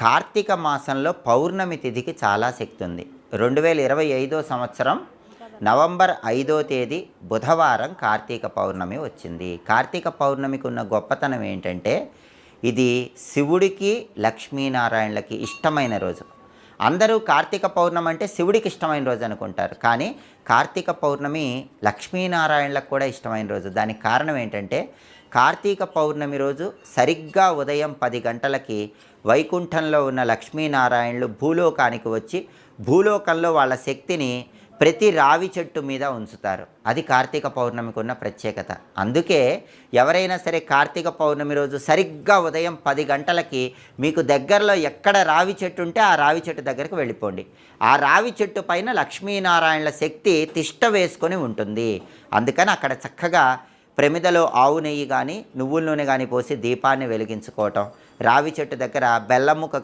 కార్తీక మాసంలో పౌర్ణమి తిథికి చాలా శక్తి ఉంది. 2025 సంవత్సరం నవంబర్ 5వ తేదీ బుధవారం కార్తీక పౌర్ణమి వచ్చింది. కార్తీక పౌర్ణమికి ఉన్న గొప్పతనం ఏంటంటే, ఇది శివుడికి లక్ష్మీనారాయణలకి ఇష్టమైన రోజు. అందరూ కార్తీక పౌర్ణమి అంటే శివుడికి ఇష్టమైన రోజు అనుకుంటారు, కానీ కార్తీక పౌర్ణమి లక్ష్మీనారాయణలకు కూడా ఇష్టమైన రోజు. దానికి కారణం ఏంటంటే, కార్తీక పౌర్ణమి రోజు సరిగ్గా ఉదయం 10 గంటలకి వైకుంఠంలో ఉన్న లక్ష్మీనారాయణలు భూలోకానికి వచ్చి భూలోకంలో వాళ్ళ శక్తిని ప్రతి రావి చెట్టు మీద ఉంచుతారు. అది కార్తీక పౌర్ణమికి ఉన్న ప్రత్యేకత. అందుకే ఎవరైనా సరే కార్తీక పౌర్ణమి రోజు సరిగ్గా ఉదయం 10 గంటలకి మీకు దగ్గరలో ఎక్కడ రావి చెట్టు ఉంటే ఆ రావి చెట్టు దగ్గరికి వెళ్ళిపోండి. ఆ రావి చెట్టు పైన లక్ష్మీనారాయణల శక్తి తిష్ట వేసుకొని ఉంటుంది. అందుకని అక్కడ చక్కగా ప్రమిదలో ఆవు నెయ్యి కానీ నువ్వుల నూనె కానీ పోసి దీపాన్ని వెలిగించుకోవటం, రావి చెట్టు దగ్గర బెల్లం ముక్క